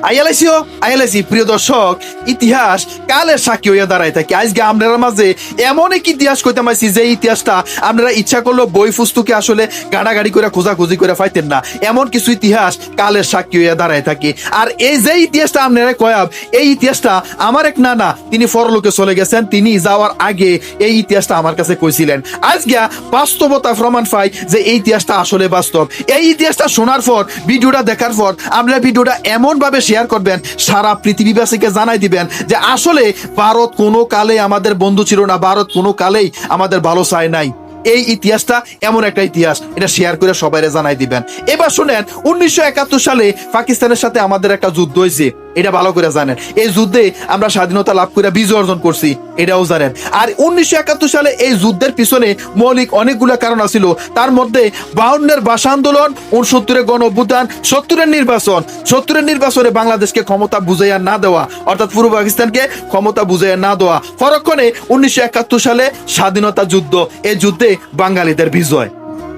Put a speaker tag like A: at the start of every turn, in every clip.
A: আইয়ালাইছি প্রিয় দর্শক, ইতিহাস কালের সাক্ষী হইয়া দাঁড়ায় থাকে। আজকে আপনারা মাঝে এমন এক ইতিহাস কইতে পারছি যে ইতিহাসটা আপনারা ইচ্ছা করলো বই পুস্তকে আসলে গাড়াগাড়ি করে খোঁজাখুঁজি করে পাইতেন না। এমন কিছু ইতিহাস কালের সাক্ষী হইয়া দাঁড়ায় থাকে। আর এই যে ইতিহাসটা আপনারা কয়াব, এই ইতিহাসটা আমার এক নানা, তিনি পরলোকে চলে গেছেন, তিনি যাওয়ার আগে এই ইতিহাসটা আমার কাছে কইছিলেন। আজকে বাস্তবতা প্রমাণ পাই যে এই ইতিহাসটা আসলে বাস্তব। এই ইতিহাসটা শোনার পর, ভিডিওটা দেখার পর আপনারা ভিডিওটা এমন ভাবে শেয়ার করবেন, সারা পৃথিবীবাসীকে জানাই দিবেন যে আসলে ভারত কোনো কালে আমাদের বন্ধু ছিল না, ভারত কোনো কালেই আমাদের ভালো চায় নাই। এই ইতিহাসটা এমন একটা ইতিহাস, এটা শেয়ার করে সবাই জানাই দিবেন। এবার শুনেন, 1971 সালে পাকিস্তানের সাথে আমাদের একটা যুদ্ধ হয়েছে, এটা ভালো করে জানেন। এই যুদ্ধে আমরা স্বাধীনতা লাভ করে বিজয় অর্জন করছি, এটাও জানেন। আর 1971 সালে এই যুদ্ধের পিছনে মৌলিক অনেকগুলো কারণ ছিল। তার মধ্যে 52-এর ভাষা আন্দোলন, 69-এর গণ অভ্যুত্থান, 70-এর নির্বাচন। 70-এর নির্বাচনে বাংলাদেশকে ক্ষমতা বুঝাইয়া না দেওয়া, অর্থাৎ পূর্ব পাকিস্তানকে ক্ষমতা বুঝাইয়া না দেওয়া। পরক্ষণে 1971 সালে স্বাধীনতা যুদ্ধ, এই যুদ্ধে বাঙালিদের বিজয়।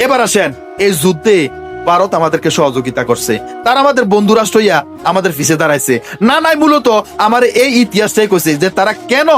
A: এবার আসেন, এই যুদ্ধে ভারত আমাদেরকে সহযোগিতা করছে, তারা আমাদের বন্ধু রাষ্ট্র হইয়া আমাদের পিছে দাঁড়াইছে। না নাই মূলত আমার এই ইতিহাসটাই কইছে যে তারা কেন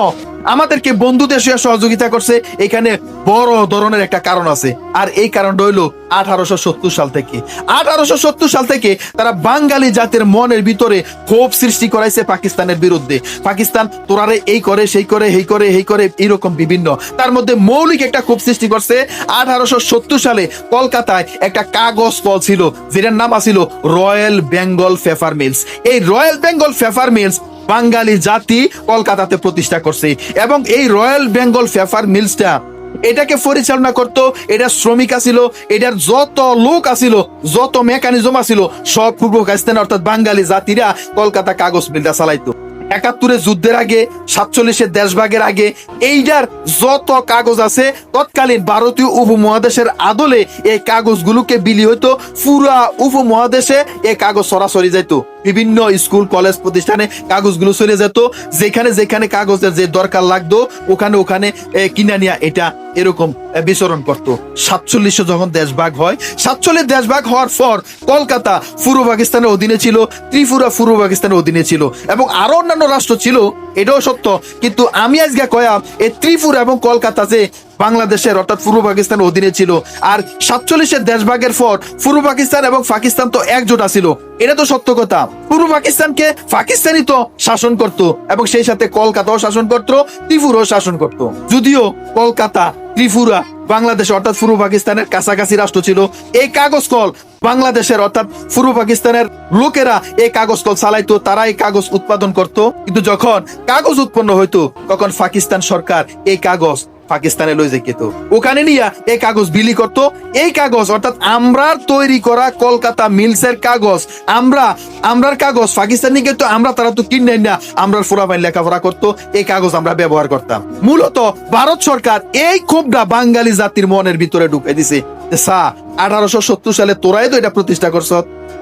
A: আমাদেরকে বন্ধু দেশ হইয়া সহযোগিতা করছে। এখানে বড় ধরনের একটা কারণ আছে, আর এই কারণটা হইল 1870 সাল থেকে। 1870 সাল থেকে তারা বাঙালি জাতির মনের ভিতরে ক্ষোভ সৃষ্টি করাইছে পাকিস্তানের বিরুদ্ধে। পাকিস্তান তোরারে এই করে, সেই করে, এই করে, এই করে, এইরকম বিভিন্ন। তার মধ্যে মৌলিক একটা ক্ষোভ সৃষ্টি করছে। 1870 সালে কলকাতায় একটা কাগজ কল ছিল, যেটার নাম আছিল রয়্যাল বেঙ্গল পেপার মিলস। এই রয়্যাল বেঙ্গল পেপার মিলস বাঙালি জাতি কলকাতাতে প্রতিষ্ঠা করছে, এবং এই রয়্যাল বেঙ্গল পেপার মিলসটা এটাকে পরিচালনা করত, এটা শ্রমিক আছিল, এটার যত লোক আছিল, যত মেকানিজম আছিল, সব পূর্ব পাকিস্তান অর্থাৎ বাঙালি জাতিরা কলকাতা কাগজ মিলটা চালাইতো। 71-এর যুদ্ধের আগে, 47-এর দেশভাগের আগে এইটার যত কাগজ আছে তৎকালীন ভারতীয় উপমহাদেশের আদলে এই কাগজগুলোকে বিলি হইতো পুরা উপমহাদেশে। এই কাগজ সরাসরি যাইতো বিভিন্ন স্কুল কলেজ প্রতিষ্ঠানে, কাগজগুলো চলে যেত। যেখানে যেখানে কাগজের যে দরকার লাগতো ওখানে ওখানে কিনে নিয়ে এটা এরকম বিচরণ করতো। 47 যখন দেশভাগ হয়, 47 দেশভাগ হওয়ার পর কলকাতা পূর্ব পাকিস্তানের অধীনে ছিল, ত্রিপুরা পূর্ব পাকিস্তানের অধীনে ছিল, এবং আরো অন্যান্য রাষ্ট্র ছিল, এটাও সত্য। কিন্তু আমি আজকে কয়াম এই ত্রিপুরা এবং কলকাতা যে বাংলাদেশের অর্থাৎ পূর্ব পাকিস্তানের অধীনে ছিল। আর 47-এর দেশভাগের পর পূর্ব পাকিস্তান এবং পাকিস্তান তো একজোট ছিল, এটা তো সত্য কথা। পূর্ব পাকিস্তানকে পাকিস্তানই তো শাসন করত, এবং সেই সাথে কলকাতাও শাসন করত, ত্রিপুরাও শাসন করত। যদিও কলকাতা, ত্রিপুরা বাংলাদেশ অর্থাৎ পূর্ব পাকিস্তানের কাছাকাছি রাষ্ট্র ছিল। এই কাগজ কল বাংলাদেশের অর্থাৎ পূর্ব পাকিস্তানের লোকেরা এই কাগজ কল চালাইতো, তারা এই কাগজ উৎপাদন করত। কিন্তু যখন কাগজ উৎপন্ন হইতো তখন পাকিস্তান সরকার এই কাগজ পাকিস্তানে লই যেত, ওখানে নিয়ে এই কাগজ বিলি করত। এই কাগজ অর্থাৎ আমরার তৈরি করা কলকাতা মিলসের কাগজ, আমরার কাগজ পাকিস্তান নিয়ে তো আমরা, তারা তো কিনে না, আমরার ফুরাবাইন লেখাপড়া করতো, এই কাগজ আমরা ব্যবহার করতাম। মূলত ভারত সরকার এই ক্ষোভটা বাঙালি জাতির মনের ভিতরে ঢুকে দিছে। 1870 সালে তোরাই তো এটা প্রতিষ্ঠা করছ।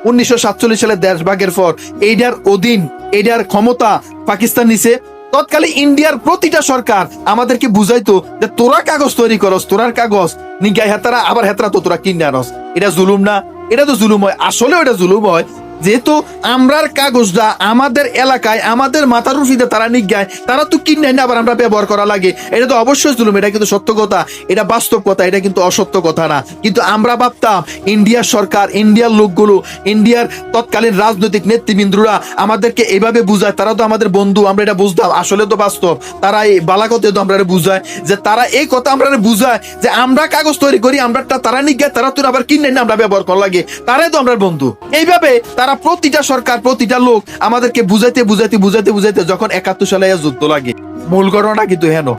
A: 1947 সালে দেশভাগের পর এইটার অধীন, এইটার ক্ষমতা পাকিস্তান নিছে। তৎকালে ইন্ডিয়ার প্রতিটা সরকার আমাদেরকে বুঝাইতো যে তোরা কাগজ তৈরি করস, তোরার কাগজ নিগাই হেতারা, আবার হেতারা তো তোরা কিনে আনস। এটা জুলুম না? এটা তো জুলুম হয়, আসলে এটা জুলুম হয়। যেহেতু আমরার কাগজটা আমাদের এলাকায় আমাদের মাথার রুফিতে তারা নিগায়, তারা তো কিনে না আবার আমরা ব্যবহার করা লাগে, এটা তো অবশ্যই জুলুম। এটা কিন্তু সত্য কথা, এটা বাস্তব কথা, এটা কিন্তু অসত্য কথা না। কিন্তু আমরা ভাবতাম ইন্ডিয়ার সরকার, ইন্ডিয়ার লোকগুলো, ইন্ডিয়ার তৎকালীন রাজনৈতিক নেতৃবৃন্দরা আমাদেরকে এইভাবে বুঝায়, তারা তো আমাদের বন্ধু, আমরা এটা বুঝতাম। আসলে তো বাস্তব, তারা এই বালাকতে তো আমরা বুঝায় যে তারা এই কথা আমরা বুঝায় যে আমরা কাগজ তৈরি করি, আমরা তারা নিগায়, তারা তো আবার কিনে না আমরা ব্যবহার করা লাগে, তারাই তো আমরা বন্ধু। এইভাবে তারা প্রতিটা সরকার, প্রতিটা লোক আমাদেরকে বুঝাইতে বুঝাইতে বুঝাইতে বুঝাইতে যখন 71 সালে যুদ্ধ লাগে, মূল ঘটনা কিন্তু হেন।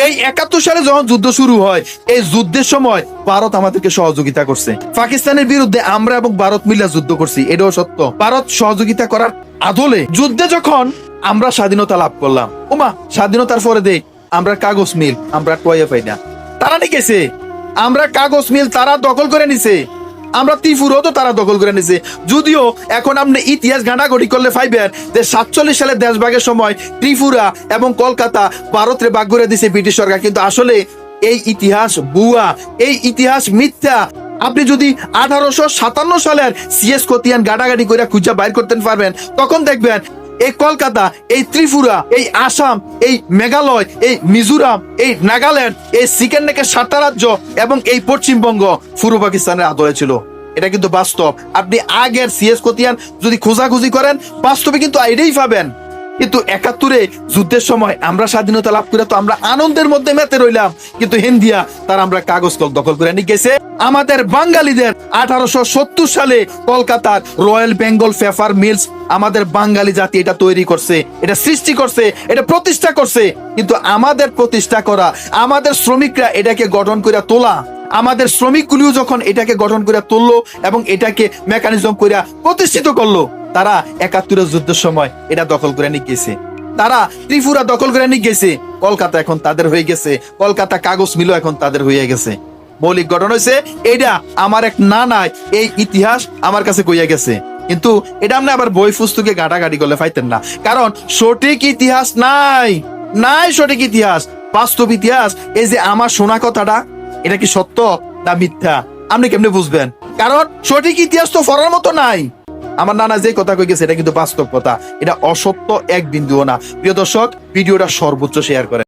A: এই 71 সালে যখন যুদ্ধ শুরু হয়, এই যুদ্ধের সময় ভারত আমাদেরকে সহযোগিতা করছে। পাকিস্তানের বিরুদ্ধে আমরা এবং ভারত মিলে যুদ্ধ করছি, এটাও সত্য। ভারত সহযোগিতা করার আদলে যুদ্ধে যখন আমরা স্বাধীনতা লাভ করলাম, ওমা স্বাধীনতার পরে দেখ আমরা কাগজ মিল আমরা টয়ে পাই না, তারা নিকেছে। আমরা কাগজ মিল তারা দখল করে নিছে, আমরা ত্রিপুরাও তো তারা দখল করে নিছে। যদিও এখন আপনি ইতিহাস ঘাটাঘাটি করলে পাইবেন যে 47 সালে দেশভাগের সময় ত্রিপুরা এবং কলকাতা ভারতের ভাগ করে দিছে ব্রিটিশ সরকার, কিন্তু আসলে এই ইতিহাস ভুয়া, এই ইতিহাস মিথ্যা। আপনি যদি 1857 সালের সিএস খতিয়ান গাড়াগাড়ি করে খুঁজে বাইর করতে পারবেন, তখন দেখবেন এই কলকাতা, এই ত্রিপুরা, এই আসাম, এই মেঘালয়, এই মিজোরাম, এই নাগাল্যান্ড, এই সিকেন নেকের 7টা রাজ্য এবং এই পশ্চিমবঙ্গ পূর্ব পাকিস্তানের আদলে ছিল। এটা কিন্তু বাস্তব। আপনি আগের সিএস খতিয়ান যদি খোঁজাখুঁজি করেন, বাস্তবে কিন্তু এটাই পাবেন। কিন্তু 71-এ যুদ্ধের সময় আমরা স্বাধীনতা লাভ করে তো আমরা আনন্দের মধ্যে মেতে রইলাম, কিন্তু হিন্দিয়া তার আমরা কাগজ কল দখল করে নিয়ে গেছে। আমাদের বাঙালিদের 1870 সালে কলকাতার রয়্যাল বেঙ্গল পেপার মিলস আমাদের বাঙালি জাতি এটা তৈরি করছে, এটা সৃষ্টি করছে, এটা প্রতিষ্ঠা করছে। কিন্তু আমাদের প্রতিষ্ঠা করা, আমাদের শ্রমিকরা এটাকে গঠন করে তোলা, আমাদের শ্রমিকগুলিও যখন এটাকে গঠন করে তুললো এবং এটাকে মেকানিজম করে প্রতিষ্ঠিত করলো, তারা 71-এর যুদ্ধের সময় এটা দখল করে নিয়ে গেছে। তারা ত্রিপুরা দখল করে নিয়ে গেছে। কলকাতা এখন তাদের হয়ে গেছে, কলকাতা কাগজ মিলও এখন তাদের হয়ে গেছে। মৌলিক ঘটনা হয়েছে এইটা। আমার এক নানায় এই ইতিহাস আমার কাছে কইয়া গেছে, কিন্তু এটা আপনি আবার বই পুস্তকে গাটাগাটি করলে পাইতেন না, কারণ সঠিক ইতিহাস নাই, নাই সঠিক ইতিহাস, বাস্তব ইতিহাস। এই যে আমার শোনা কথাটা, এটা কি সত্য না মিথ্যা আপনি কেমনে বুঝবেন? কারণ সঠিক ইতিহাস তো পড়ার মতো নাই। আমার নানা যে কথা কই গেছে এটা কিন্তু বাস্তব কথা, এটা অসত্য এক বিন্দুও না। প্রিয় দর্শক, ভিডিওটা সর্বোচ্চ শেয়ার করেন।